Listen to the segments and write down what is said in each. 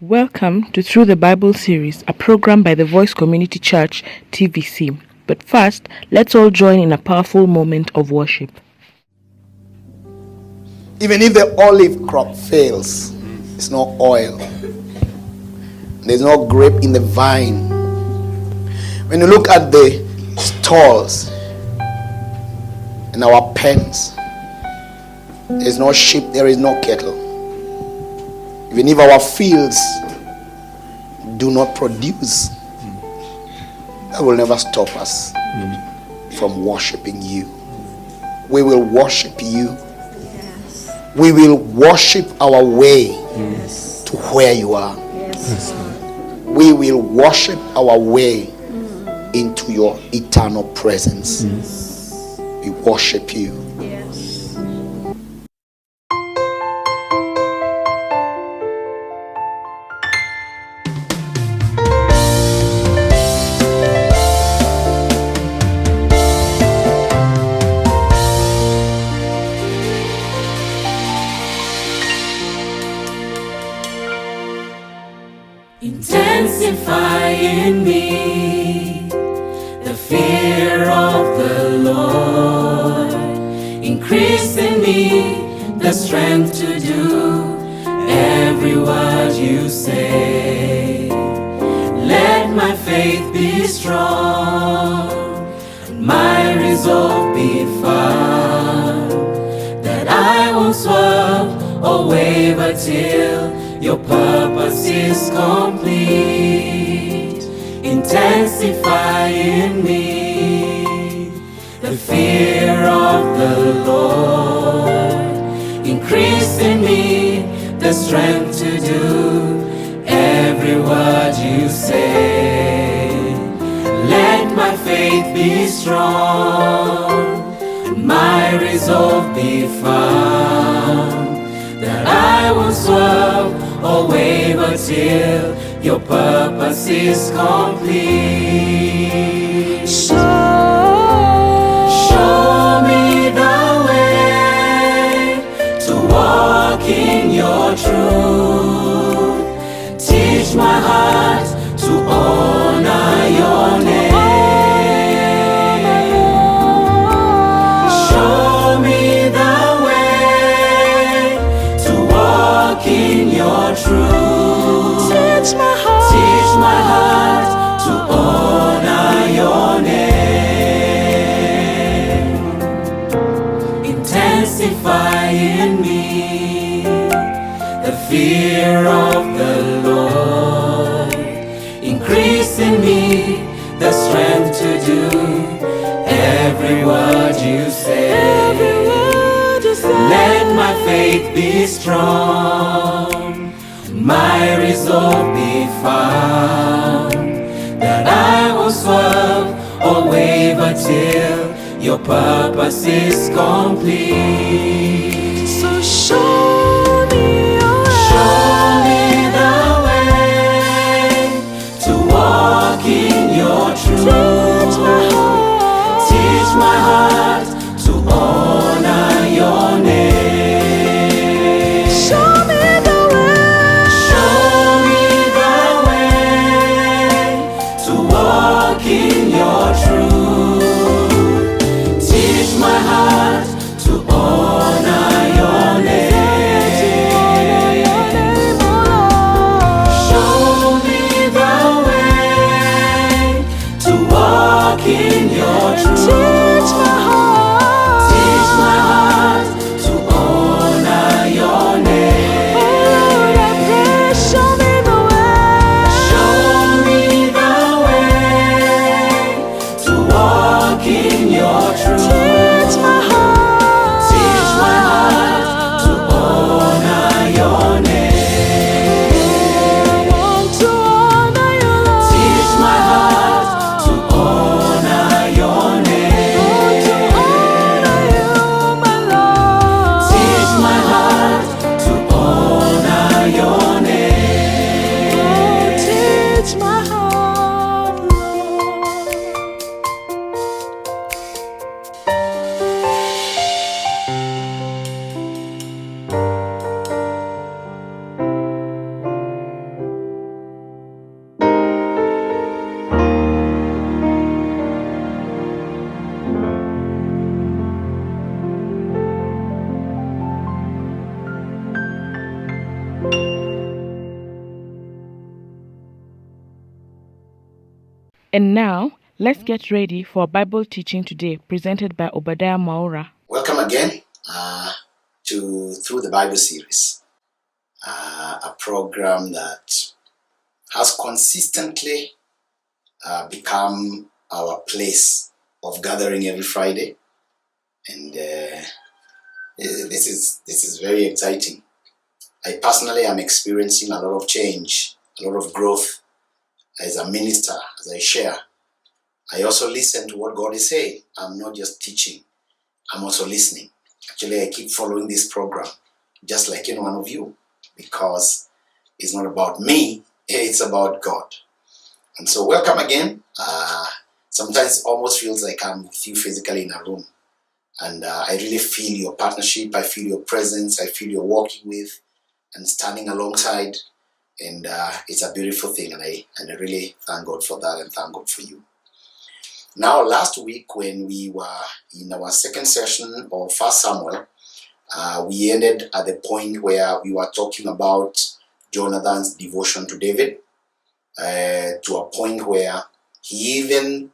Welcome to Through the Bible series, a program by the Voice Community Church, TVC. But first, let's all join in a powerful moment of worship. Even if the olive crop fails, it's no oil. There's no grape in the vine. When you look at the stalls in our pens, there's no sheep, there is no cattle. Even if our fields do not produce, that will never stop us from worshiping you. We will worship you. Yes. We will worship our way to where you are. Yes. We will worship our way into your eternal presence. We worship you. Intensify in me the fear of the Lord. Increase in me the strength to do every word you say. Let my faith be strong, my resolve be firm, that I won't swerve or waver till your purpose is complete. Intensify in me the fear of the Lord. Increase in me the strength to do every word you say. Let my faith be strong, my resolve be firm, that I won't swerve or waver till your purpose is complete. Show me the way to walk in your truth. Teach my heart to honor your name. Show me the way to walk in your truth. Teach my heart to honor your name. Intensify in me the fear of the Lord. Increase in me the strength to do every word you say. Let my faith be strong, my resolve be firm, that I won't swerve or waver till your purpose is complete. So show me the way to walk in your truth. Teach my heart to honor your name. Show me the way to walk in your truth. Teach my heart to honor And now, let's get ready for a Bible teaching today, presented by Obadiah Maura. Welcome again to Through the Bible series, a program that has consistently become our place of gathering every Friday, and this is very exciting. I personally am experiencing a lot of change, a lot of growth as a minister, as I share. I also listen to what God is saying. I'm not just teaching, I'm also listening. Actually, I keep following this program, just like any one of you, because it's not about me, it's about God. And so welcome again. Sometimes it almost feels like I'm with you physically in a room. And I really feel your partnership, I feel your presence, I feel you're walking with and standing alongside. And it's a beautiful thing, and I really thank God for that and thank God for you. Now, last week when we were in our second session of 1 Samuel, we ended at the point where we were talking about Jonathan's devotion to David, to a point where he even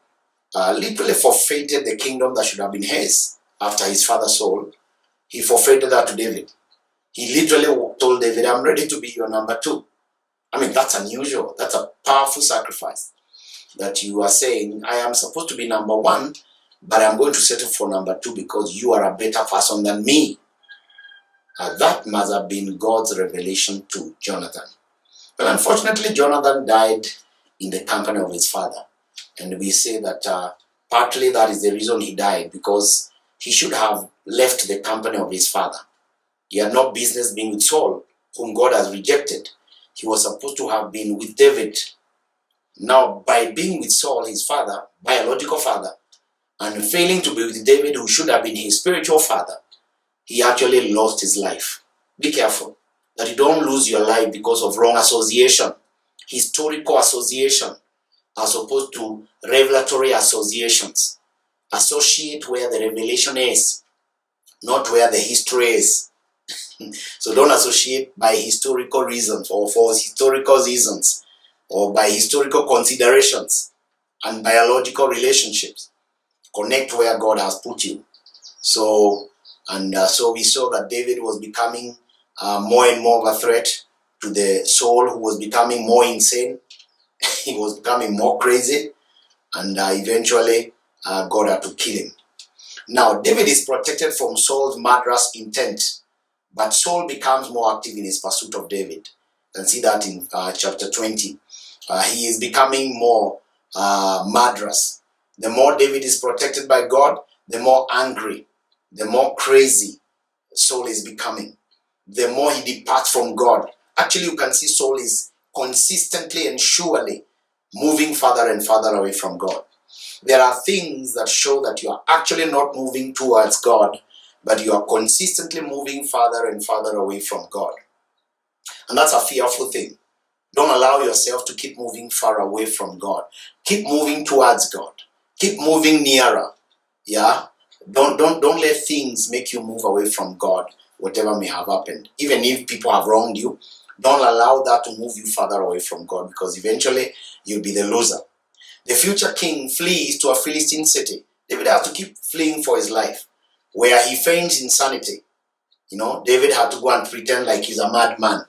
literally forfeited the kingdom that should have been his after his father Saul. He forfeited that to David. He literally told David, I'm ready to be your number 2. I mean, that's unusual. That's a powerful sacrifice. That you are saying, I am supposed to be number 1, but I'm going to settle for number 2 because you are a better person than me. That must have been God's revelation to Jonathan. But unfortunately, Jonathan died in the company of his father. And we say that partly that is the reason he died, because he should have left the company of his father. He had no business being with Saul, whom God has rejected. He was supposed to have been with David. Now, by being with Saul, his father, biological father, and failing to be with David, who should have been his spiritual father, he actually lost his life. Be careful that you don't lose your life because of wrong association, historical association, as opposed to revelatory associations. Associate where the revelation is, not where the history is. So don't associate by historical reasons or for historical reasons or by historical considerations and biological relationships. Connect where God has put you. So we saw that David was becoming more and more of a threat to the Saul, who was becoming more insane. He was becoming more crazy, and eventually God had to kill him. Now, David is protected from Saul's murderous intent, but Saul becomes more active in his pursuit of David. You can see that in chapter 20. He is becoming more murderous. The more David is protected by God, the more angry, the more crazy Saul is becoming. The more he departs from God. Actually, you can see Saul is consistently and surely moving further and further away from God. There are things that show that you are actually not moving towards God, but you are consistently moving further and further away from God. And that's a fearful thing. Don't allow yourself to keep moving far away from God. Keep moving towards God. Keep moving nearer. Yeah? Don't let things make you move away from God, whatever may have happened. Even if people have wronged you, don't allow that to move you further away from God, because eventually you'll be the loser. The future king flees to a Philistine city. David has to keep fleeing for his life, where he feigns insanity. You know, David had to go and pretend like he's a madman.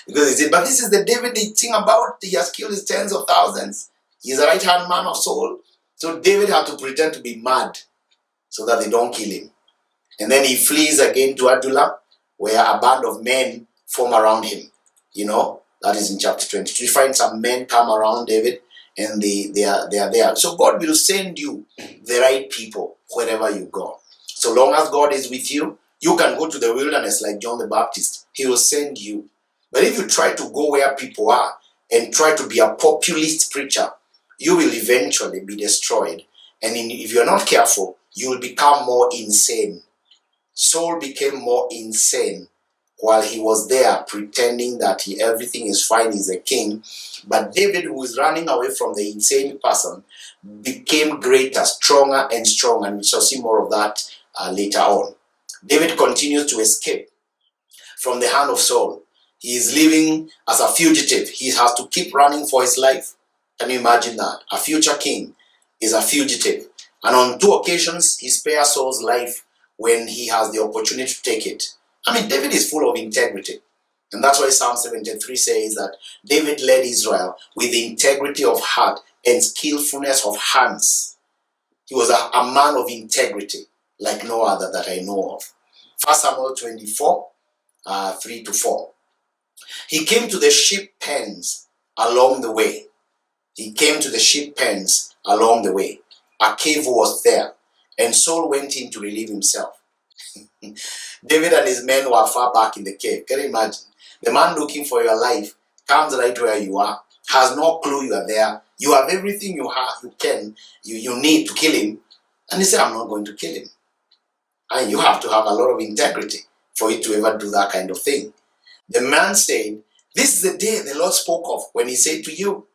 Because he said, but this is the David they think about. He has killed his tens of thousands. He's a right-hand man of Saul. So David had to pretend to be mad so that they don't kill him. And then he flees again to Adullam, where a band of men form around him. You know, that is in chapter 22. You find some men come around David, and they are there. So God will send you the right people wherever you go. So long as God is with you, you can go to the wilderness like John the Baptist. He will send you. But if you try to go where people are and try to be a populist preacher, you will eventually be destroyed. And if you're not careful, you will become more insane. Saul became more insane while he was there pretending that everything is fine, he's a king. But David, who is running away from the insane person, became greater, stronger and stronger. And we shall see more of that later on. David continues to escape from the hand of Saul. He is living as a fugitive. He has to keep running for his life. Can you imagine that? A future king is a fugitive. And on 2 occasions, he spares Saul's life when he has the opportunity to take it. I mean, David is full of integrity. And that's why Psalm 73 says that David led Israel with integrity of heart and skillfulness of hands. He was a man of integrity like no other that I know of. 1 Samuel 24, 3-4. He came to the sheep pens along the way. He came to the sheep pens along the way. A cave was there, and Saul went in to relieve himself. David and his men were far back in the cave. Can you imagine? The man looking for your life comes right where you are, has no clue you are there. You have everything you need to kill him, and he said, I'm not going to kill him. And you have to have a lot of integrity for you to ever do that kind of thing. The man said, this is the day the Lord spoke of when he said to you.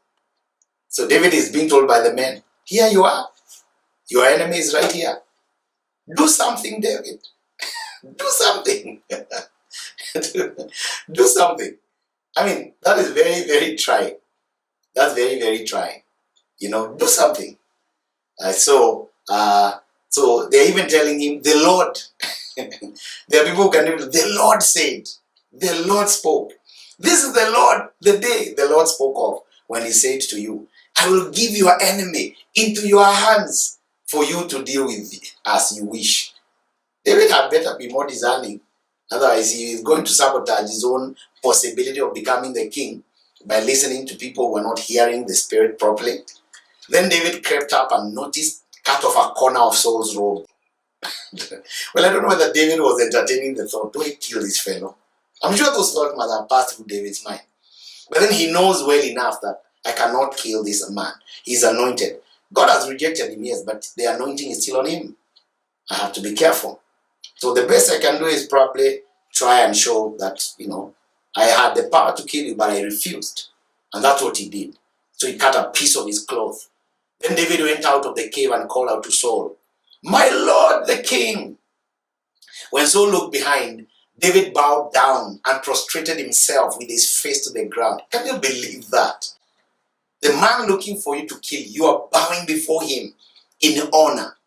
So David is being told by the men, here you are. Your enemy is right here. Do something, David. Do something. Do something. I mean, that is very, very trying. That's very, very trying. Do something. So they're even telling him, the Lord. There are people who can do it. The Lord said. The Lord spoke. This is the Lord, the day the Lord spoke of when he said to you, I will give your enemy into your hands for you to deal with as you wish. David had better be more discerning. Otherwise, he is going to sabotage his own possibility of becoming the king by listening to people who are not hearing the spirit properly. Then David crept up and noticed, cut off a corner of Saul's robe. Well, I don't know whether David was entertaining the thought, do I kill this fellow? I'm sure those thoughts must have passed through David's mind. But then he knows well enough that I cannot kill this man. He's anointed. God has rejected him, yes, but the anointing is still on him. I have to be careful. So the best I can do is probably try and show that, I had the power to kill you, but I refused. And that's what he did. So he cut a piece of his cloth. Then David went out of the cave and called out to Saul, my Lord the king. When Saul looked behind, David bowed down and prostrated himself with his face to the ground. Can you believe that? The man looking for you to kill, you are bowing before him in honor.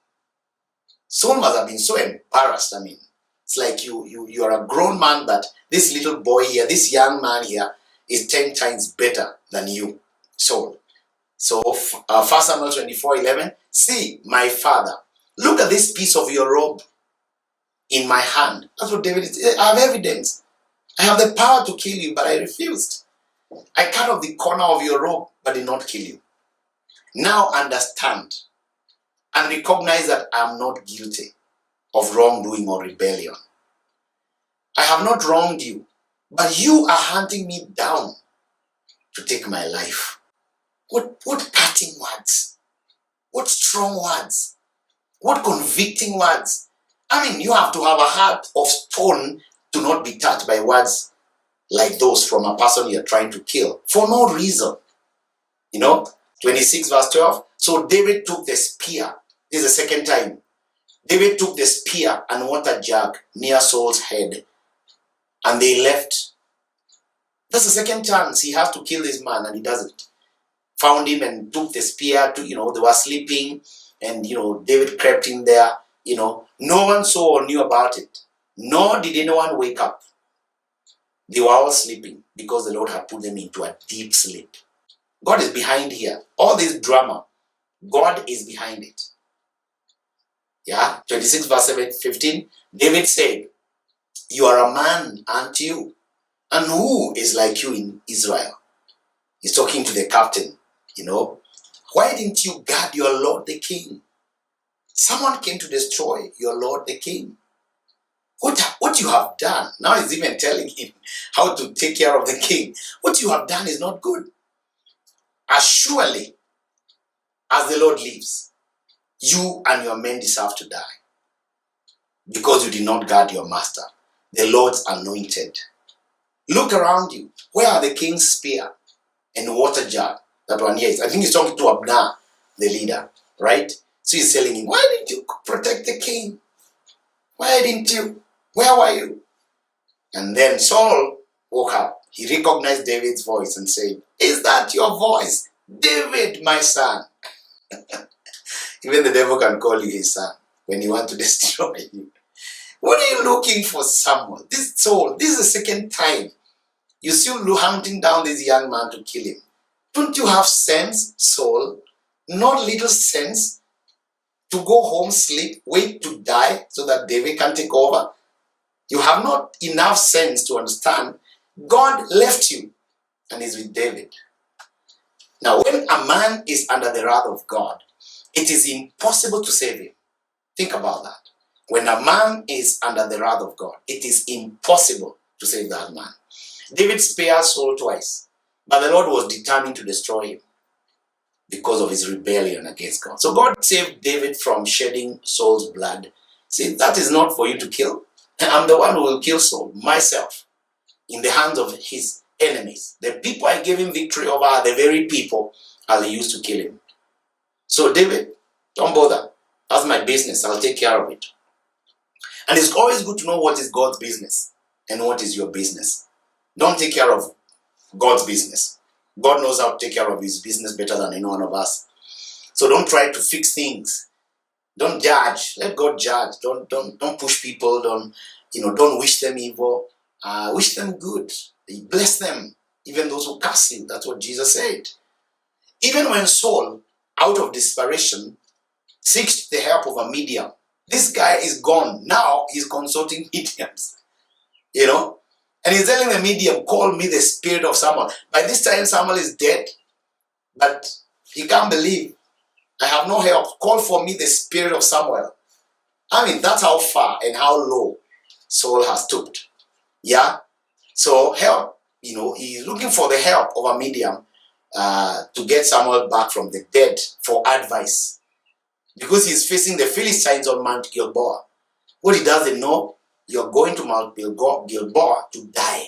Saul must have been so embarrassed. I mean, it's like you are a grown man, but this little boy here, this young man here is 10 times better than you, Saul. So 1 Samuel 24:11, see, my father, look at this piece of your robe in my hand. That's what David is. I have evidence. I have the power to kill you, but I refused. I cut off the corner of your robe, but did not kill you. Now understand and recognize that I am not guilty of wrongdoing or rebellion. I have not wronged you, but you are hunting me down to take my life. What cutting words? What strong words? What convicting words? I mean, you have to have a heart of stone to not be touched by words like those from a person you're trying to kill for no reason. 26 verse 12. So David took the spear. This is the second time. David took the spear and water jug near Saul's head, and they left. That's the second chance he has to kill this man, and he doesn't. Found him and took the spear to, they were sleeping, and, David crept in there, no one saw or knew about it, nor did anyone wake up. They were all sleeping because the Lord had put them into a deep sleep. God is behind here. All this drama, God is behind it. 26 verse 15, David said, you are a man, aren't you? And who is like you in Israel? He's talking to the captain, Why didn't you guard your Lord the king? Someone came to destroy your Lord the king. What you have done, now he's even telling him how to take care of the king. What you have done is not good. As surely as the Lord lives, you and your men deserve to die, because you did not guard your master, the Lord's anointed. Look around you. Where are the king's spear and water jar that were near it? I think he's talking to Abner, the leader, right? So he's telling him, why didn't you protect the king? Why didn't you? Where were you? And then Saul woke up. He recognized David's voice and said, is that your voice, David, my son. Even the devil can call you his son when you want to destroy you. What are you looking for, Samuel? This Saul, this is the second time you're still hunting down this young man to kill him. Don't you have sense, Saul? Not little sense to go home, sleep, wait to die so that David can take over? You have not enough sense to understand God left you and is with David. Now, when a man is under the wrath of God, it is impossible to save him. Think about that. When a man is under the wrath of God, it is impossible to save that man. David spared Saul twice, but the Lord was determined to destroy him because of his rebellion against God. So God saved David from shedding Saul's blood. See, that is not for you to kill. I'm the one who will kill Saul, myself, in the hands of his enemies. The people I gave him victory over are the very people I'll use to kill him. So David, don't bother. That's my business. I'll take care of it. And it's always good to know what is God's business and what is your business. Don't take care of God's business. God knows how to take care of his business better than any one of us. So don't try to fix things. Don't judge. Let God judge. Don't push people. Don't wish them evil. Wish them good. Bless them. Even those who curse you. That's what Jesus said. Even when Saul, out of desperation, seeks the help of a medium. This guy is gone. Now he's consulting mediums. And he's telling the medium, call me the spirit of Samuel. By this time, Samuel is dead. But he can't believe. I have no help. Call for me the spirit of Samuel. I mean, that's how far and how low Saul has stooped. Yeah? So help, he's looking for the help of a medium to get Samuel back from the dead for advice. Because he's facing the Philistines on Mount Gilboa. What he doesn't know, you're going to Mount Gilboa to die.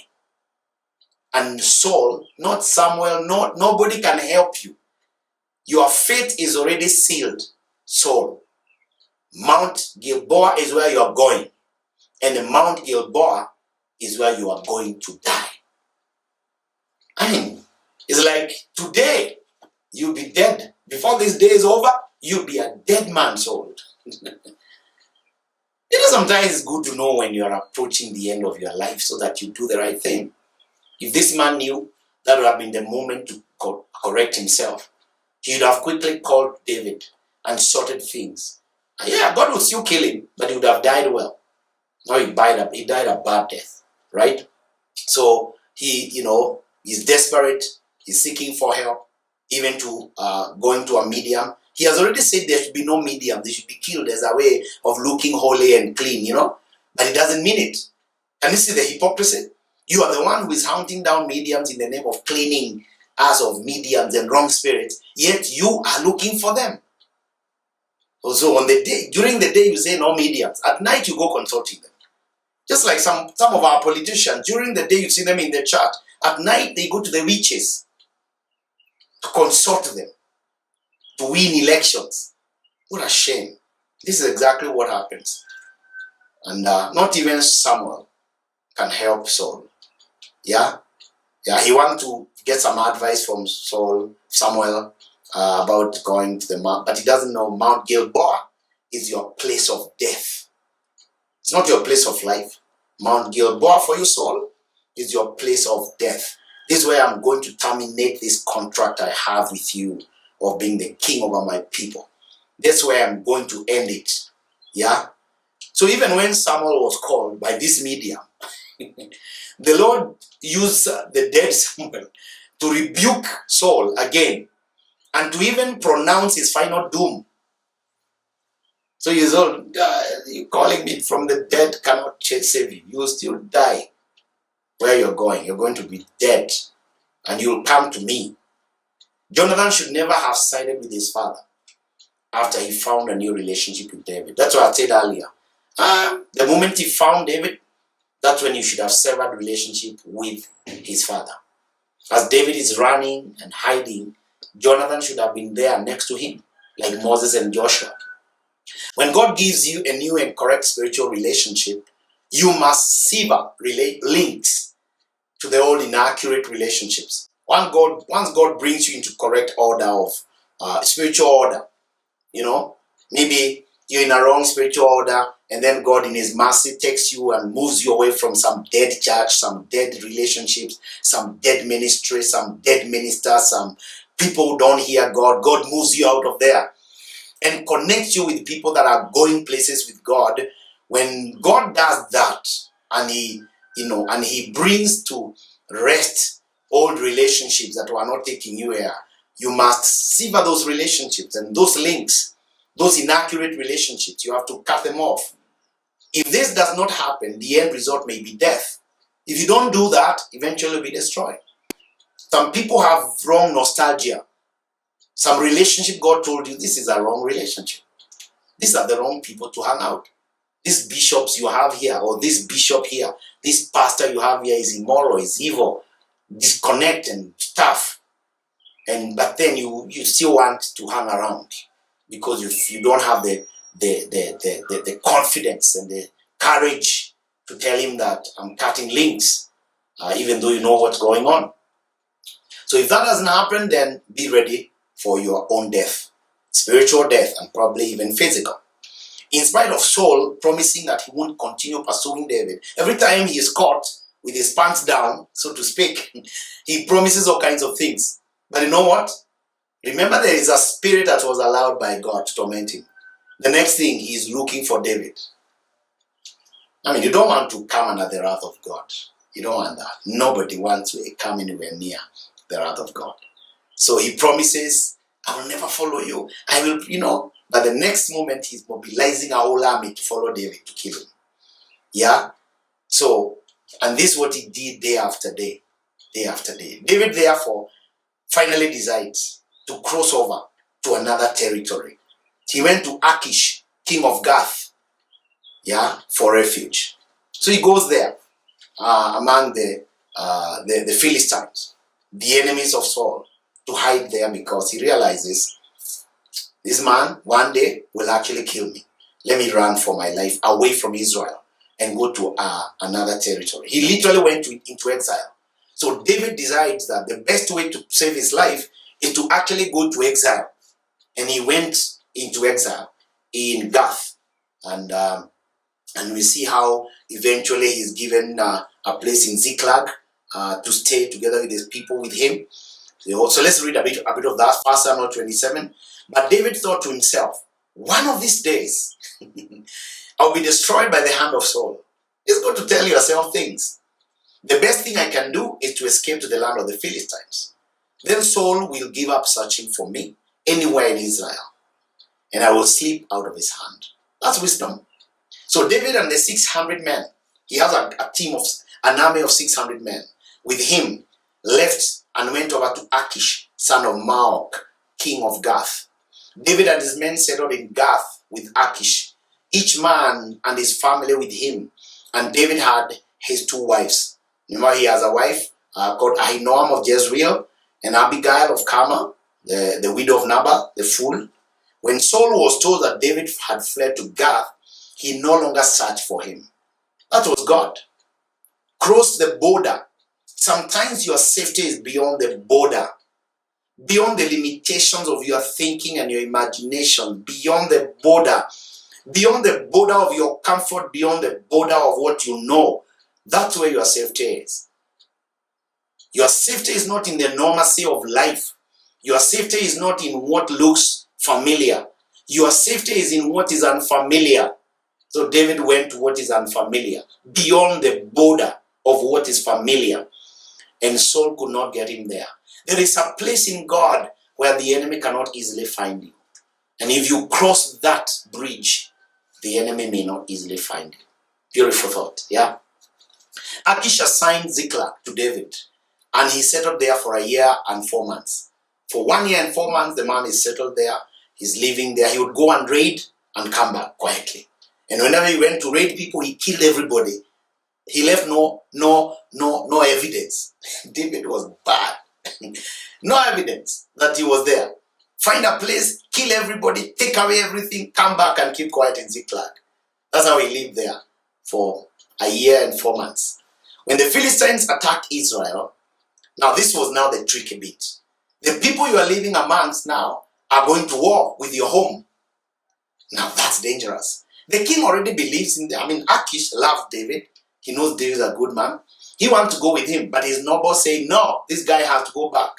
And Saul, not Samuel, nobody can help you. Your fate is already sealed, Saul. Mount Gilboa is where you are going. And Mount Gilboa is where you are going to die. I mean, it's like today, you'll be dead. Before this day is over, you'll be a dead man, Saul. Sometimes it's good to know when you're approaching the end of your life so that you do the right thing. If this man knew, that would have been the moment to correct himself. He would have quickly called David and sorted things. And yeah, God would still kill him, but he would have died well. No, he died a bad death, right? So he's desperate. He's seeking for help, even to going to a medium. He has already said there should be no medium. They should be killed as a way of looking holy and clean, But he doesn't mean it. Can you see the hypocrisy? You are the one who is hunting down mediums in the name of cleaning us of mediums and wrong spirits, yet you are looking for them. Also, during the day you say no mediums. At night you go consulting them. Just like some of our politicians, during the day you see them in the church. At night they go to the witches to consult them, to win elections. What a shame. This is exactly what happens. And not even Samuel can help Saul. Yeah, he wants to get some advice from Samuel about going to the mount, but he doesn't know Mount Gilboa is your place of death. It's not your place of life. Mount Gilboa for you, Saul, is your place of death. This is where I'm going to terminate this contract I have with you of being the king over my people. That's where I'm going to end it. Yeah? So even when Samuel was called by this medium, the Lord used the dead Samuel to rebuke Saul again and to even pronounce his final doom. So he's all, you calling me from the dead cannot save you. You will still die where you're going. You're going to be dead and you'll come to me. Jonathan should never have sided with his father after he found a new relationship with David. That's what I said earlier. The moment he found David, that's when you should have severed relationship with his father. As David is running and hiding, Jonathan should have been there next to him, like Moses and Joshua. When God gives you a new and correct spiritual relationship, you must sever links to the old inaccurate relationships. Once God brings you into correct order of spiritual order, maybe you're in a wrong spiritual order, and then God in his mercy takes you and moves you away from some dead church, some dead relationships, some dead ministry, some dead ministers, some people who don't hear God. God moves you out of there and connects you with people that are going places with God. When God does that, and he brings to rest old relationships that were not taking you here, you must sever those relationships and those links, those inaccurate relationships. You have to cut them off. If this does not happen, the end result may be death. If you don't do that, eventually you'll be destroyed. Some people have wrong nostalgia. Some relationship God told you, this is a wrong relationship. These are the wrong people to hang out. These bishops you have here, or this bishop here, this pastor you have here is immoral, is evil, disconnect and stuff. But then you still want to hang around because you don't have the confidence and the courage to tell him that I'm cutting links, even though you know what's going on. So if that doesn't happen, then be ready for your own death, spiritual death, and probably even physical. In spite of Saul promising that he won't continue pursuing David, every time he is caught with his pants down, so to speak, he promises all kinds of things. But you know what? Remember, there is a spirit that was allowed by God to torment him. The next thing, he is looking for David. I mean, you don't want to come under the wrath of God. You don't want that. Nobody wants to come anywhere near the wrath of God. So he promises, I will never follow you. I will, but the next moment he's mobilizing a whole army to follow David, to kill him. Yeah? So, and this is what he did day after day. Day after day. David, therefore, finally decides to cross over to another territory. He went to Achish, king of Gath, for refuge. So he goes there among the Philistines, the enemies of Saul, to hide there because he realizes this man one day will actually kill me. Let me run for my life away from Israel and go to another territory. He literally went into exile. So David decides that the best way to save his life is to actually go to exile. And he went into exile in Gath. And we see how eventually he's given a place in Ziklag to stay together with his people with him. So let's read a bit of that. 1 Samuel 27. But David thought to himself, one of these days, I'll be destroyed by the hand of Saul. It's good to tell yourself things. The best thing I can do is to escape to the land of the Philistines. Then Saul will give up searching for me anywhere in Israel, and I will slip out of his hand. That's wisdom. So David and the 600 men, he has an army of 600 men with him, left and went over to Achish, son of Maok, king of Gath. David and his men settled in Gath with Achish, each man and his family with him. And David had his 2 wives. Remember, he has a wife called Ahinoam of Jezreel and Abigail of Carmel, the widow of Nabal, the fool. When Saul was told that David had fled to Gath, he no longer searched for him. That was God. Cross the border. Sometimes your safety is beyond the border, beyond the limitations of your thinking and your imagination, beyond the border of your comfort, beyond the border of what you know. That's where your safety is. Your safety is not in the normalcy of life. Your safety is not in what looks familiar. Your safety is in what is unfamiliar. So David went to what is unfamiliar, beyond the border of what is familiar. And Saul could not get him there. There is a place in God where the enemy cannot easily find you. And if you cross that bridge, the enemy may not easily find you. Beautiful thought, yeah? Achish assigned Ziklag to David, and he settled there for 1 year and 4 months. For 1 year and 4 months, the man is settled there. He's living there. He would go and raid and come back quietly. And whenever he went to raid people, he killed everybody. He left no evidence. David was bad. No evidence that he was there. Find a place, kill everybody, take away everything, come back and keep quiet in Ziklag. That's how he lived there for 1 year and 4 months. When the Philistines attacked Israel, Now, this was now the tricky bit. The people you are living amongst now are going to war with your home. Now, that's dangerous. The king already believes in Achish loved David. He knows David is a good man. He wants to go with him, but his noble saying, no, this guy has to go back.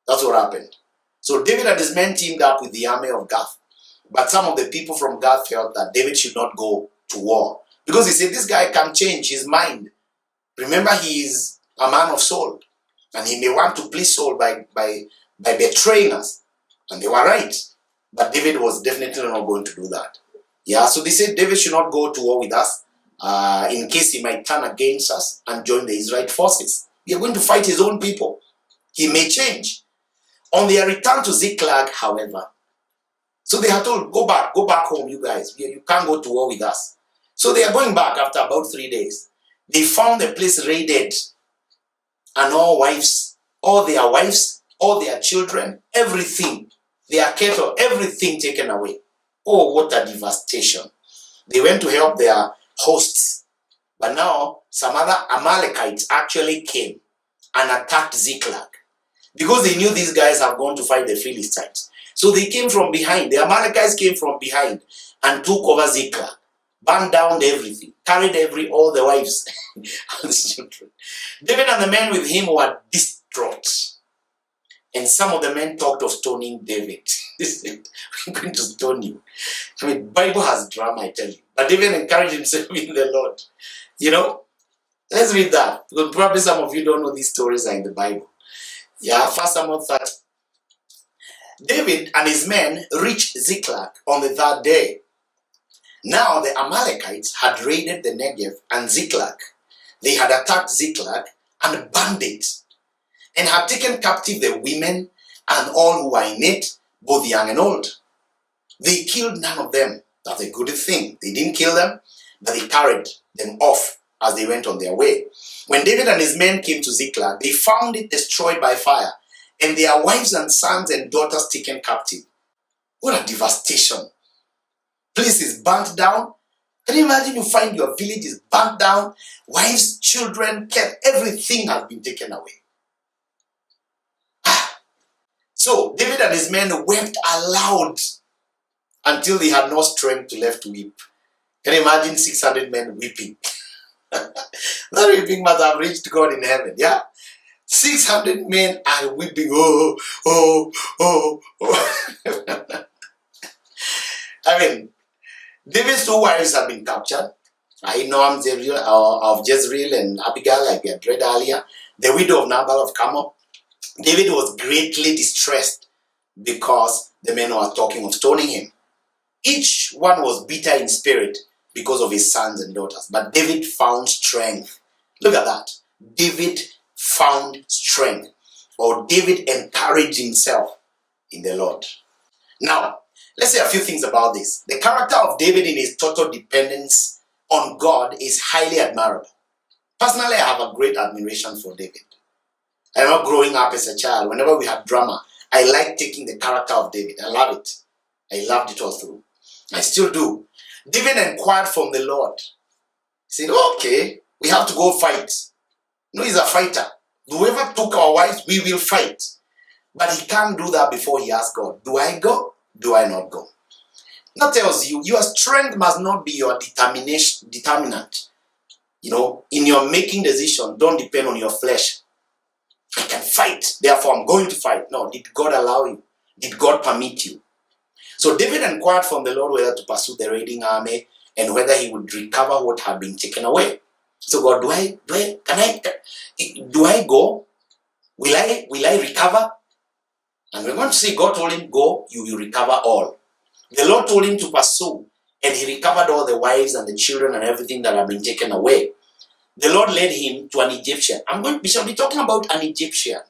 That's what happened. So David and his men teamed up with the army of Gath. But some of the people from Gath felt that David should not go to war. Because he said, this guy can change his mind. Remember, he is a man of Saul. And he may want to please Saul by betraying us. And they were right. But David was definitely not going to do that. Yeah, so they said David should not go to war with us in case he might turn against us and join the Israelite forces. We are going to fight his own people. He may change. On their return to Ziklag, however, so they are told, go back home, you guys. You can't go to war with us. So they are going back after about 3 days. They found the place raided and all their wives, all their children, everything, their cattle, everything taken away. Oh, what a devastation. They went to help their hosts. But now, some other Amalekites actually came and attacked Ziklag. Because they knew these guys have gone to fight the Philistines. So they came from behind. The Amalekites came from behind and took over Ziklag. Burned down everything. Carried all the wives and the children. David and the men with him were distraught. And some of the men talked of stoning David. They said, we're going to stone you. Bible has drama, I tell you. But David encouraged himself in the Lord. Let's read that. Because probably some of you don't know these stories are in the Bible. Yeah, 1 Samuel 30. David and his men reached Ziklag on the 3rd day. Now the Amalekites had raided the Negev and Ziklag. They had attacked Ziklag and burned it, and had taken captive the women and all who were in it, both young and old. They killed none of them. That's a good thing. They didn't kill them, but they carried them off as they went on their way. When David and his men came to Ziklag, they found it destroyed by fire, and their wives and sons and daughters taken captive. What a devastation. Place is burnt down. Can you imagine you find your village is burnt down, wives, children, everything has been taken away. So David and his men wept aloud until they had no strength left to weep. Can you imagine 600 men weeping? That weeping must have reached God in heaven, yeah? 600 men are weeping, oh. David's 2 wives have been captured. Ahinoam of Jezreel and Abigail, like we had read earlier, the widow of Nabal of Carmel. David was greatly distressed because the men were talking of stoning him. Each one was bitter in spirit because of his sons and daughters. But David found strength. Look at that. David found strength. Or David encouraged himself in the Lord. Now, let's say a few things about this. The character of David in his total dependence on God is highly admirable. Personally, I have a great admiration for David. I remember growing up as a child, whenever we had drama, I liked taking the character of David. I love it. I loved it all through. I still do. David inquired from the Lord. He said, okay, we have to go fight. No, he's a fighter. Whoever took our wives, we will fight. But he can't do that before he asks God, do I go? Do I not go? That tells you, your strength must not be your determinant. In your making decision, don't depend on your flesh. I can fight, therefore I'm going to fight. No, did God allow you? Did God permit you? So David inquired from the Lord whether to pursue the raiding army and whether he would recover what had been taken away. So God, do I go? Will I recover? And we're going to see God told him, go, you will recover all. The Lord told him to pursue, and he recovered all the wives and the children and everything that had been taken away. The Lord led him to an Egyptian. We shall be talking about an Egyptian.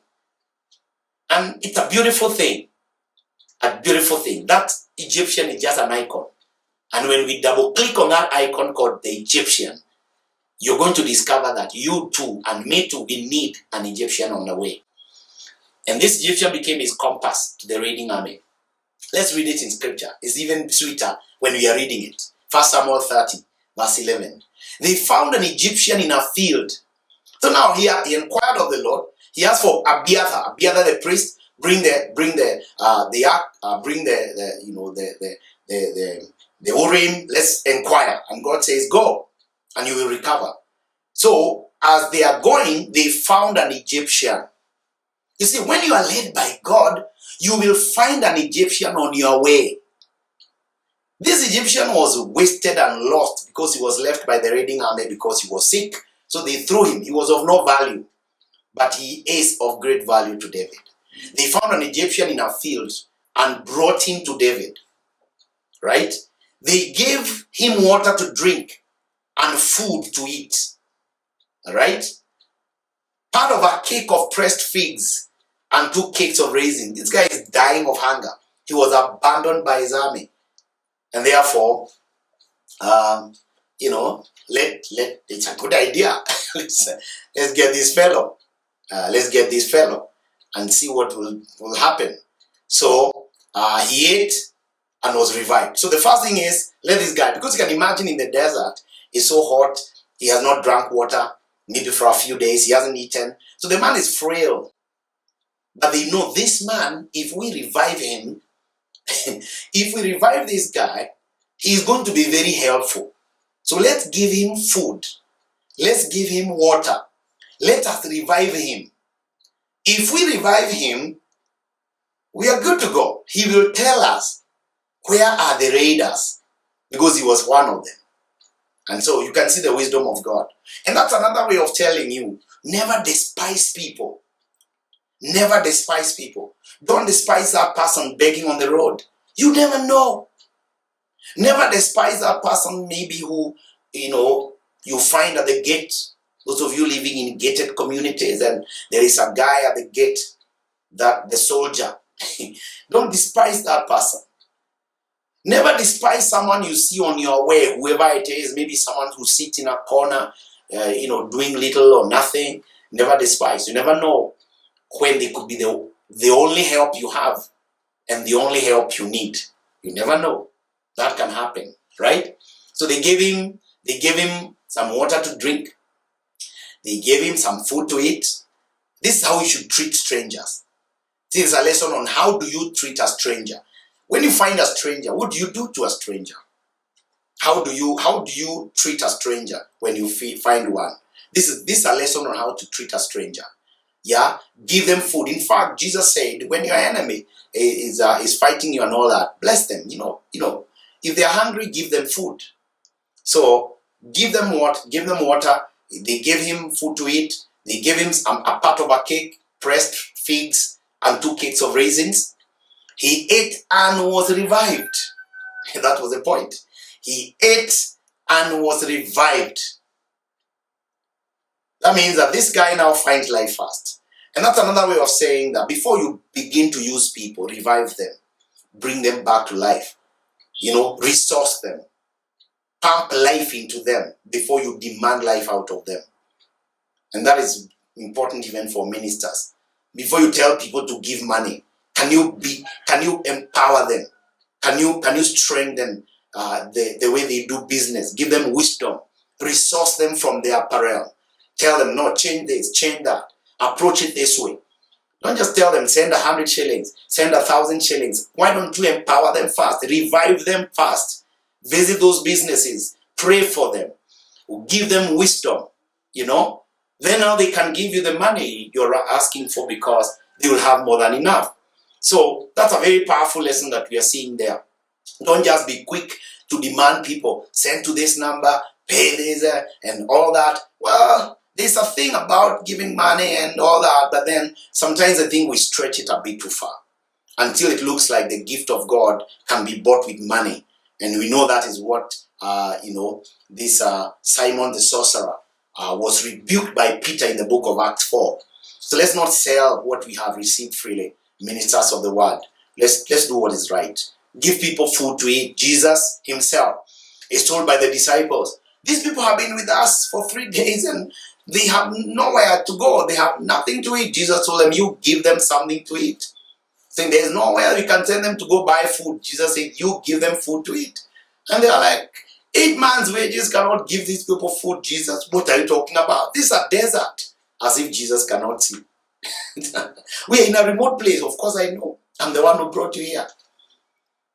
And it's a beautiful thing. A beautiful thing. That Egyptian is just an icon. And when we double click on that icon called the Egyptian, you're going to discover that you too and me too, we need an Egyptian on the way. And this Egyptian became his compass to the raiding army. Let's read it in scripture. It's even sweeter when we are reading it. 1 Samuel 30, verse 11. They found an Egyptian in a field. So now here he inquired of the Lord. He asked for Abiathar the priest, bring the ark, bring the Urim. Let's inquire. And God says, go, and you will recover. So as they are going, they found an Egyptian. You see, when you are led by God, you will find an Egyptian on your way. This Egyptian was wasted and lost because he was left by the raiding army because he was sick. So they threw him. He was of no value, but he is of great value to David. They found an Egyptian in a field and brought him to David, right? They gave him water to drink and food to eat, right? Part of a cake of pressed figs and 2 cakes of raisins. This guy is dying of hunger. He was abandoned by his army. And therefore, it's a good idea. let's get this fellow. Let's get this fellow and see what will happen. So he ate and was revived. So the first thing is, let this guy, because you can imagine in the desert, it's so hot, he has not drank water, maybe for a few days, he hasn't eaten. So the man is frail. But they know this man, if we revive him, if we revive this guy, he's going to be very helpful. So let's give him food. Let's give him water. Let us revive him. If we revive him, we are good to go. He will tell us where are the raiders, because he was one of them. And so you can see the wisdom of God. And that's another way of telling you, never despise people. Never despise people. Don't despise that person begging on the road. You never know. Never despise that person maybe who, you find at the gate. Those of you living in gated communities, and there is a guy at the gate, that the soldier. Don't despise that person. Never despise someone you see on your way, whoever it is, maybe someone who sits in a corner, doing little or nothing. Never despise. You never know when they could be the only help you have and the only help you need. You never know. That can happen, right? So they gave him some water to drink. They gave him some food to eat. This is how you should treat strangers. This is a lesson on how do you treat a stranger. When you find a stranger, what do you do to a stranger? How do you treat a stranger when you find one? This is a lesson on how to treat a stranger. Yeah, give them food. In fact, Jesus said, when your enemy is fighting you and all that, bless them. If they are hungry, give them food. So give them water. They gave him food to eat. They gave him a part of a cake, pressed figs, and 2 cakes of raisins. He ate and was revived. That was the point. He ate and was revived. That means that this guy now finds life fast. And that's another way of saying that before you begin to use people, revive them, bring them back to life, resource them, pump life into them before you demand life out of them. And that is important even for ministers. Before you tell people to give money, can you empower them? Can you strengthen the way they do business? Give them wisdom, resource them from their apparel. Tell them, no, change this, change that. Approach it this way. Don't just tell them, send 100 shillings, send 1,000 shillings. Why don't you empower them fast? Revive them fast. Visit those businesses. Pray for them. Give them wisdom. Then now they can give you the money you're asking for because they will have more than enough. So that's a very powerful lesson that we are seeing there. Don't just be quick to demand people, send to this number, pay this and all that. Well, there's a thing about giving money and all that, but then sometimes I think we stretch it a bit too far until it looks like the gift of God can be bought with money. And we know that is what, this Simon the sorcerer was rebuked by Peter in the book of Acts 4. So let's not sell what we have received freely, ministers of the word. Let's do what is right. Give people food to eat. Jesus himself is told by the disciples, these people have been with us for 3 days and they have nowhere to go. They have nothing to eat. Jesus told them, you give them something to eat. Saying there's nowhere we can send them to go buy food. Jesus said, you give them food to eat. And they are like, 8 months' wages cannot give these people food. Jesus, what are you talking about? This is a desert. As if Jesus cannot see. We're in a remote place. Of course I know. I'm the one who brought you here.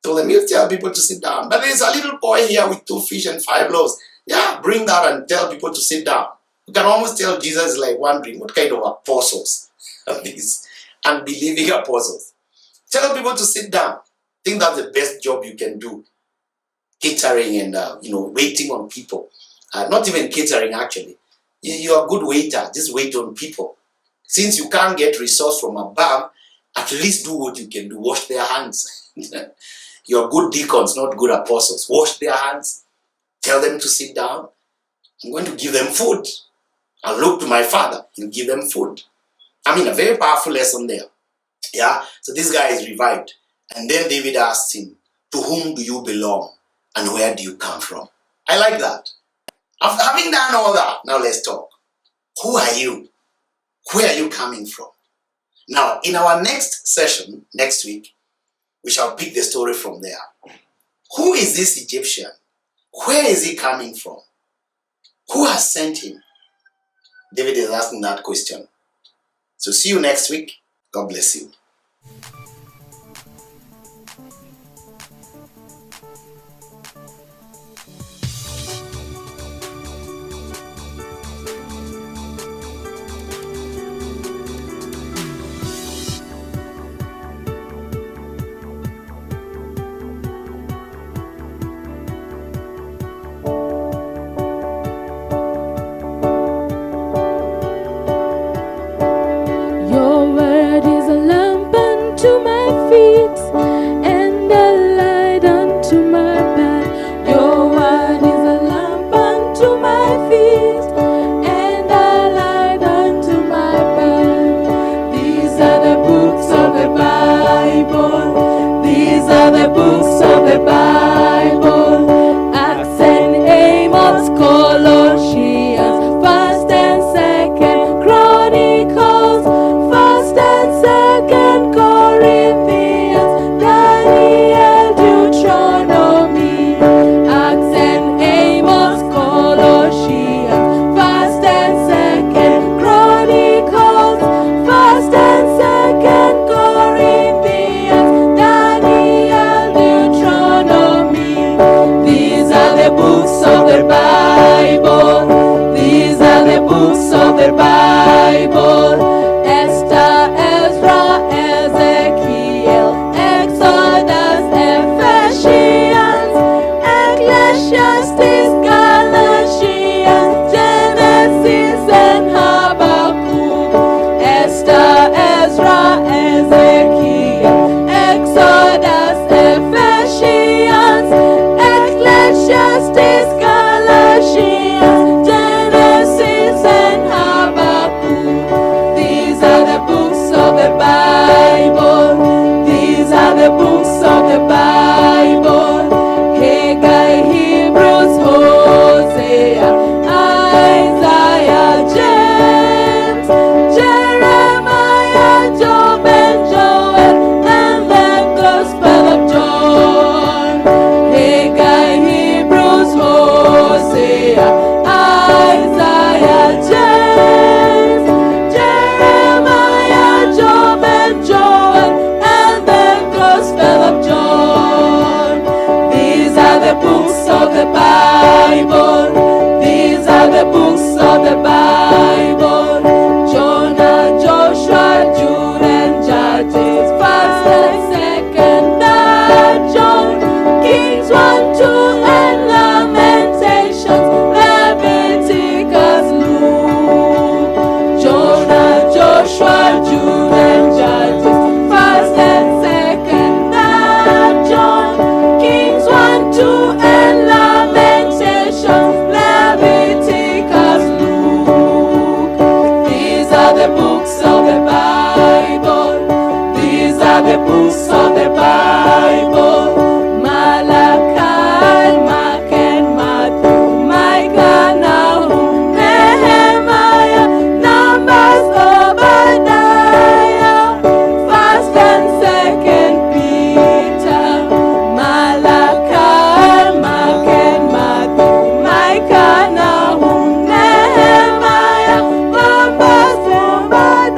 So let me tell people to sit down. But there's a little boy here with 2 fish and 5 loaves. Yeah, bring that and tell people to sit down. You can almost tell Jesus is like wondering what kind of apostles are these unbelieving apostles. Tell people to sit down. I think that's the best job you can do. Catering and waiting on people. Not even catering actually. You're a good waiter. Just wait on people. Since you can't get resource from above, at least do what you can do. Wash their hands. You're good deacons, not good apostles. Wash their hands. Tell them to sit down. I'm going to give them food. I'll look to my Father and give them food. A very powerful lesson there. Yeah, so this guy is revived. And then David asked him, to whom do you belong and where do you come from? I like that. After having done all that, now let's talk. Who are you? Where are you coming from? Now, in our next session, next week, we shall pick the story from there. Who is this Egyptian? Where is he coming from? Who has sent him? David is asking that question. So see you next week. God bless you. Your word is a lamp unto my feet and a light unto my path. Your word is a lamp unto my feet and a light unto my path. These are the books of the Bible. These are the books of the Bible. Acts and Amos, Colossians, First and Second Chronicles, First and Second Corinthians, Daniel, Deuteronomy, Acts and Amos, Colossians, First and Second Chronicles, First and Second Corinthians, Daniel, Deuteronomy. These are the books of the Bible. These are the books of the Bible. Esther, Ezra, Ezekiel, Exodus, Ephesians, Ecclesiastes, Galatians, Genesis, and Habakkuk. Esther, Ezra, Ezekiel, Exodus, Ephesians, Ecclesiastes, Galatians, Genesis, and Habakkuk. These are the books of the Bible. These are the books of the Bible. Haggai, Hebrews, Hosea, Isaiah, James, Jeremiah, Job, and Joel, and the Gospel of John. Haggai, Hebrews, Hosea, Isaiah, James, Jeremiah, Job, and Joel, and the Gospel of John. These are the books of the Bible. These are the books of the Bible. Jonah, Joshua, Jude, and Judges, First and Second John, Kings 1, 2, and Lamentations, Leviticus, Luke. Jonah, Joshua, Jude, and Judges, First and Second John, Kings 1, 2, and Lamentations, Leviticus, Luke. These are the books of the Bible. These are the books of the Bible. Malachi, Mark, and Matthew, Micah, Nahum, Nehemiah, Numbers, Obadiah, First and Second Peter. Malachi, Mark, and Matthew, Micah, Nahum, Nehemiah, Numbers, Obadiah.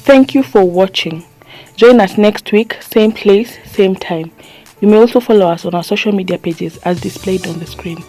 Thank you for watching. Join us next week, same place, same time. You may also follow us on our social media pages as displayed on the screen.